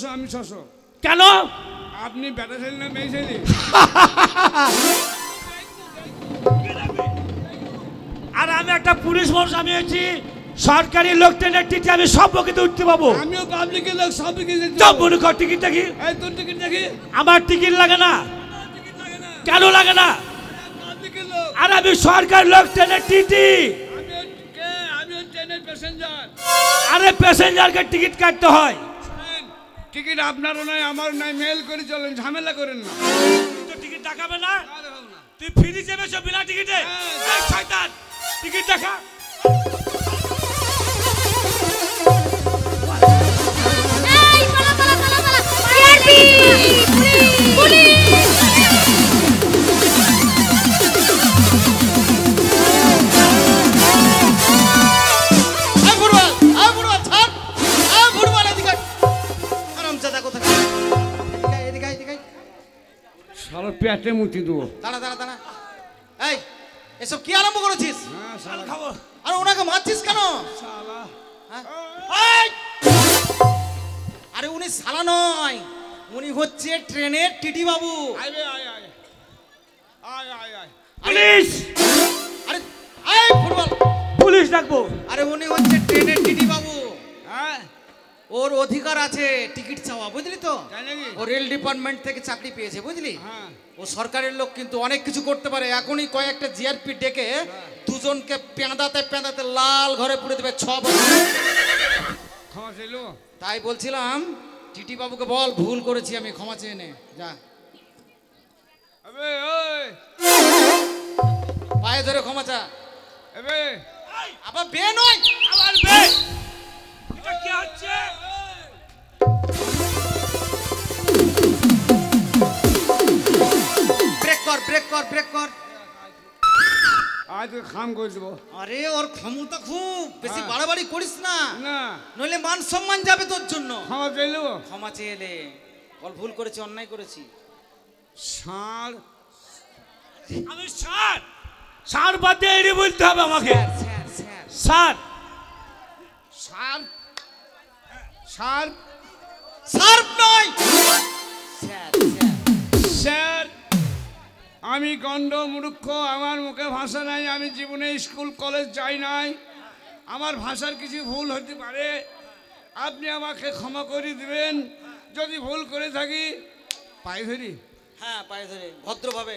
600 আমি 600 কেন আপনি বেটা ছেলে না মেয়ে ছেলে আর আমি একটা পুলিশ মানুষ আমি হচ্ছি সরকারি লোক ট্রেনের টিটি আমি সব বকিতে উঠতে পাবো আমিও পাবলিকের লোক সব সব মনে কর টিকিট দেখি এই তোর টিকিট দেখি আমার টিকিট লাগে না কেন লাগে না পাবলিকের লোক আর আমি সরকারি লোক ট্রেনের টিটি আমি ট্রেনের প্যাসেঞ্জার আরে প্যাসেঞ্জারকে টিকিট কাটতে হয় টিকিট আপনারও নাই আমার নাই মেল করে চলেন ঝামেলা করেন না তো টিকিট দেখাবে না তুই ফ্রি যাবে সব বিনা টিকিটে এই শয়তান টিকিট দেখা এই পালা পালা পালা পালা আরবি পুলিশ ছাড় ফুটবল এদিকে আরামজাদা কোথা এদিকে এদিকে সারা পেটে মুতি দেবো দাঁড়া দাঁড়া দাঁড়া এই এসব কি আরম্ভ করেছিস হ্যাঁ শালা খাবো আর ওনাকে মারছিস কেন শালা হ্যাঁ? এই! আরে উনি শালা নয় উনি হচ্ছে ট্রেনের টিটি বাবু আইবে আয় আয় আয় আয় আয় পুলিশ আরে এই ফুটবল পুলিশ ডাকবো আরে উনি হচ্ছে ট্রেনের টিটি বাবু হ্যাঁ ওর অধিকার আছে টিকিট চাওয়া বুঝলি তো তাই নাকি ও রেল ডিপার্টমেন্ট থেকে চাকরি পেয়েছে বুঝলি হ্যাঁ ও সরকারের লোক কিন্তু অনেক কিছু করতে পারে এখনই কয়েকটা জিআরপি ডেকে দুজনকে পেঁদাতে পেঁদাতে লাল ঘরে পুড়ে দেবে 6 বছর ক্ষমা চাইলো তাই বলছিলাম টিটি বাবুকে বল ভুল করেছি আমি ক্ষমা চেয়ে নে যা আবে ওই পায়ে ধরে ক্ষমা চা আবে আবার বে নয় আবার বে এটা কি হচ্ছে ব্রেক কর ব্রেক কর ব্রেক কর আজ খাম করে দেবো আরে ওর ক্ষমতা খুব বেশি হ্যাঁ। বাড়াবাড়ি করিস না না নইলে মান সম্মান যাবে তোর জন্য ক্ষমা চাইলো ক্ষমা চেয়ে নে বল ভুল করেছি অন্যায় করেছি ষাঁড় আমি স্যার স্যার বাদ দিয়ে এড়িয়ে বলতে হবে আমাকে স্যার স্যার স্যার ষাঁড় ষাঁড় সার্ভ নয় স্যার স্যার স্যার আমি গন্ড মূর্খ আমার মুখে ভাষা নাই আমি জীবনে স্কুল কলেজ যাই নাই আমার ভাষার কিছু ভুল হতে পারে আপনি আমাকে ক্ষমা করে দিবেন যদি ভুল করে থাকি পায়ে ধরি হ্যাঁ পায়ে ধরে ভদ্রভাবে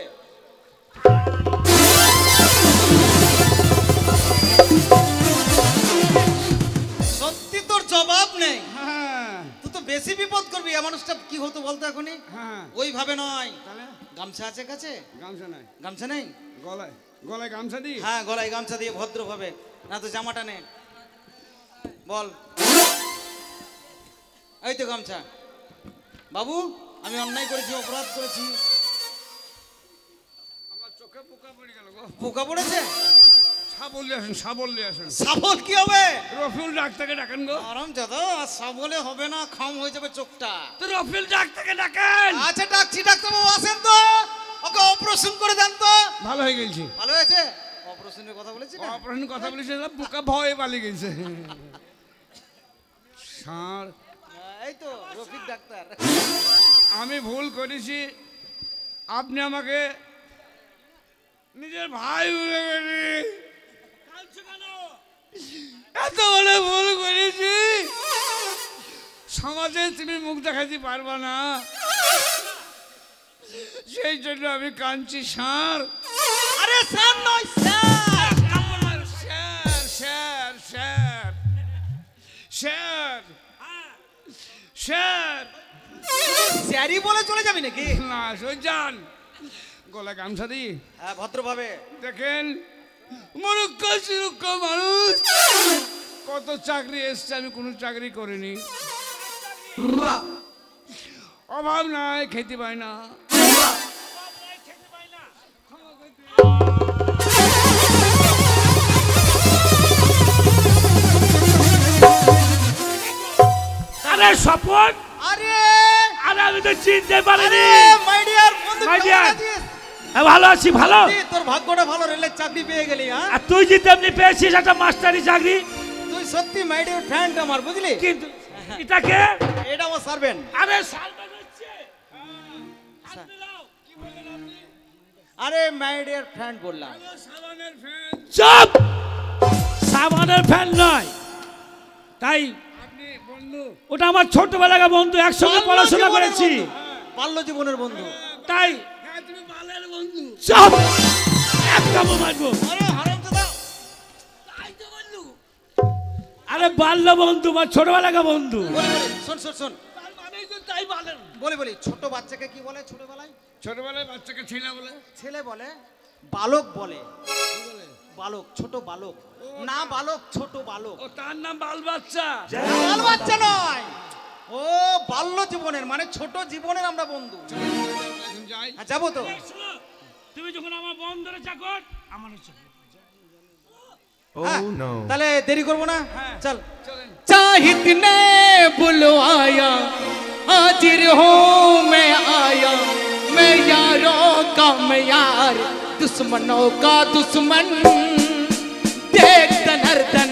সত্যি তোর জবাব নেই হ্যাঁ তুই তো বেশি বিপদ করবি এই মানুষটা কি হতো বলতো এখনই হ্যাঁ ওইভাবে নয় তাহলে গামছা আছে কাছে গামছা নাই গামছা নেই গলায় গলায় গামছা দিই হ্যাঁ গলায় গামছা দিয়ে ভদ্রভাবে না তো জামাটা নে বল এই তো গামছা বাবু আমি অন্যায় করেছি অপরাধ করেছি আমার চোখে পোকা পড়ে গেল গো পোকা পড়েছে সাবল আসেন সাবল নিয়ে আসেন সাবল কি হবে রফিউল ডাক্তারকে ডাকেন গো আরাম দাদা সাবলে হবে না খাম হয়ে যাবে চোখটা তো রফিউল ডাক্তারকে ডাকেন আচ্ছা ডাকছি ডাক্তারবাবু আসেন তো ওকে অপারেশন করে দেন তো ভালো হয়ে গেছে ভালো হয়েছে অপারেশনের কথা বলেছি না অপারেশন কথা বলেছে না পোকা ভয়ে পালিয়ে গেছে ষাঁড় এই তো রফিক ডাক্তার আমি ভুল করেছি আপনি আমাকে নিজের ভাই বলে বলি এত বড় ভুল করেছি সমাজে তুমি মুখ দেখাতে পারবা না সেই জন্য আমি কাঁদছি ষাঁড় আরে স্যার নয় sir sir sir sir sir sir স্যারই বলে চলে যাবি নাকি না যান গলা গামছা দি হ্যাঁ ভদ্রভাবে দেখেন মূর্খ সুরক্ষ মানুষ কত চাকরি এসছে আমি কোনো চাকরি করিনি অভাব নাই খেতে পাই না আরে স্বপন আরে আরে আমি তো চিনতে পারিনি মাই ডিয়ার বন্ধু My কেমন dear। আছিস? ভালো আছি ভালো তোর ভাগ্যটা ভালো রেলের চাকরি পেয়ে গেলি হ্যাঁ আর তুই যে তেমনি পেয়েছিস একটা মাস্টারি চাকরি তুই সত্যি মাই ডিয়ার ফ্রেন্ড আমার বুঝলি কিন্তু এটাকে এটা আমার সার্ভেন্ট। আরে সালমান হচ্ছে হাত মিলাও। আরে মাই ডিয়ার ফ্রেন্ড বললাম। সাবানের ফ্যান। চুপ! সাবানের ফ্যান নয়, তাই আপনি বন্ধু। ওটা আমার ছোটবেলাকার বন্ধু, একসঙ্গে পড়াশোনা করেছি, বাল্য জীবনের বন্ধু। তাই হ্যাঁ তুমি বালের বন্ধু। চুপ! একটা মারবো। আরে হারামজাদা। তাই তো বন্ধু। আরে বাল্য বন্ধু বা ছোটবেলাকার বন্ধু। শোন শোন শোন, তার মানেই তো তাই বালের। বলি ছোট বাচ্চাকে কি বলে ছোটবেলায়? ছোটবেলায় বাচ্চাকে ছেলে বলে। ছেলে বলে, বালক বলে। বালক, ছোট বালক না, বালক ছোট বালক। ও তার নাম বাল বাচ্চা। বাল বাচ্চা নয়, ও বাল্য জীবনের মানে ছোট জীবনের আমরা বন্ধু। এখন যাই। হ্যাঁ, যাবো তো। শোনো, তুমি যখন আমার বন্ধুরে চাকর, আমারও চাকর। হ্যাঁ, তাহলে দেরি করবো না, চল। চলেন। चाहित ने बुलवाया, हाजिर हूँ मैं आया, मैं यारों का मैं यार, दुश्मनों का दुश्मन, देख धनर्दन,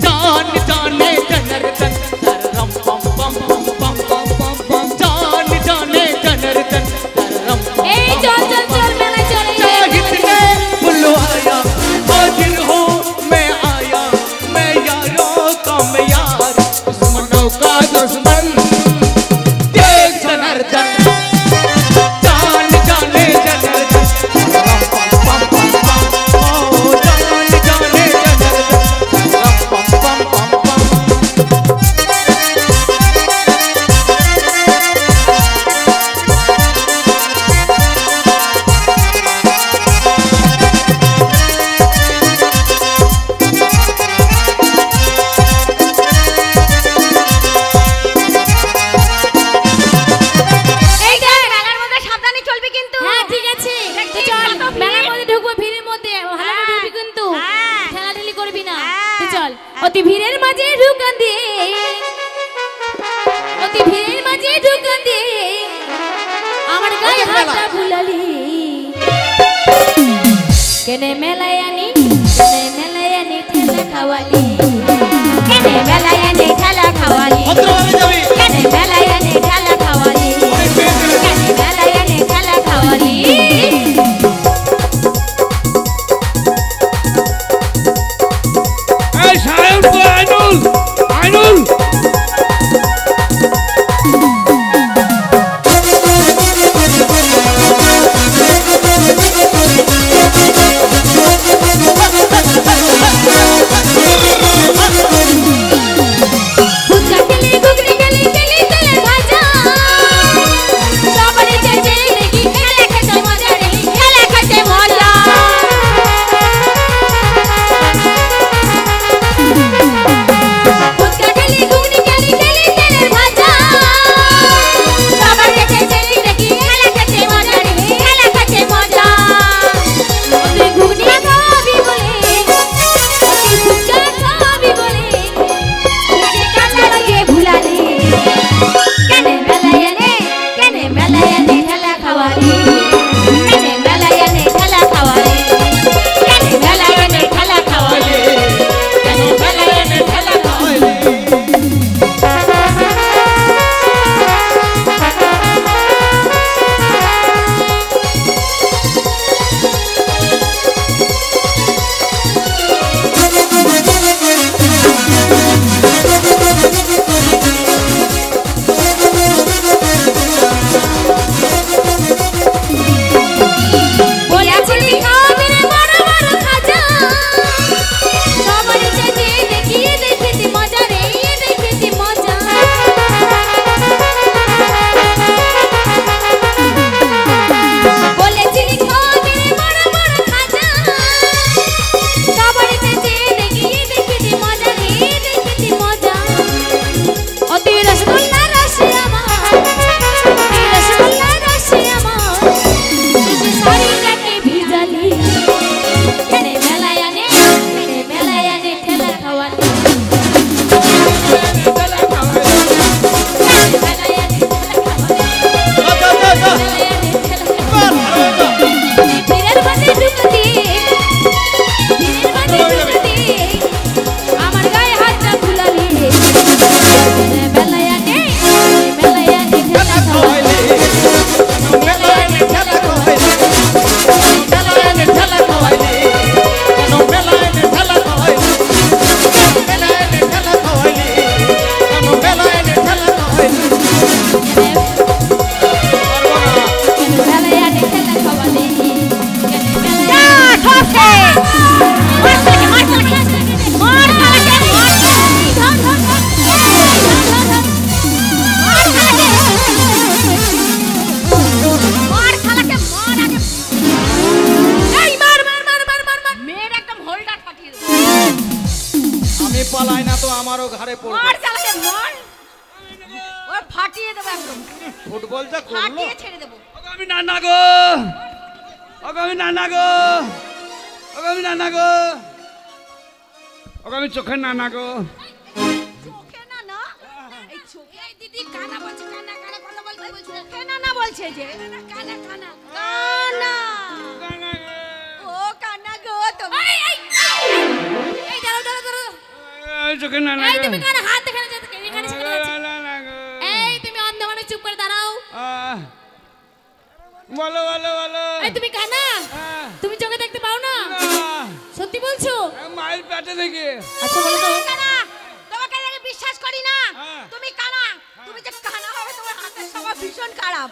जान जाने धनर्दन, तररम पम पम पम पम पम पम पम, जान जाने धनर्दन, तररम पम এই চল চল চল মেলা চলে चाहित ने बुलवाया, हाजिर हूँ मैं आया, मैं यारों का मैं यार, दुश्मनों का दुश्मन, देख जनार्दन, जान जाने जनार्दन, पम पम पम पम, ओ जान जाने जनार्दन, पम पम पम पम। এই দেখ মেলার মধ্যে সাবধানে চলবি কিন্তু হ্যাঁ ঠিক আছে তো চল মেলার মধ্যে ঢুকবো ভিড়ের মধ্যে ভালো ঢুকবি কিন্তু ঠেলাঠেলি করবি না তো চল অতি ভিড়ের মাঝে ঢুকান দিয়ে অতি ভিড়ের মাঝে ঢুকান দিয়ে আমার গায়ে হাতটা বুলালি কেনে মেলায় আনি ঠেলা খাওয়ালি কেনে মেলায় আনি ঠেলা খাওয়ালি ভদ্রভাবে যাবি। কেনে মেলায় আনি ঠেলা খাওয়ালি কেনে মেলায় আনি ঠেলা খাওয়ালি এই সাহেব তো আইনুল। আইনুল। ফুচকা খেলে ঘুগনি ঘাড়ে মর পড়বে। চালাকে মর ওর ফাটিয়ে দেবো একদম ফুটবল যা করলো ফাটিয়ে ছেড়ে দেবো ওগো আমি নানা গো, ওগো আমি নানা গো, ওগো আমি নানা গো, ওগো আমি চোখের নানা গো। চোখে না না এই চোখে এই দিদি কানা বলছে, কানা কানা কথা বলতে বলছে। চোখে না না বলছে যে কানা কানা কানা নানা গো। ও কানা গো তুমি এই এই এই দাঁড়াও দাঁড়াও দাঁড়াও। এই চোখের নানা এই গো। তুমি কানা হাত দেখানে যাচ্ছে, এখানে সেখানে যাচ্ছে। নানা গো। এই তুমি অন্ধ মানুষ, চুপ করে দাঁড়াও। বলো বলো বলো। এই তুমি কানা, তুমি চোখে দেখতে পাও না? সত্যি বলছো? মায়ের পেটে থেকে। আচ্ছা বলো তো। কানা তোমাকে দেখে বিশ্বাস করি না হ্যাঁ। তুমি কানা তুমি যে কানা হবে তোমার হাতের স্বভাব ভীষণ খারাপ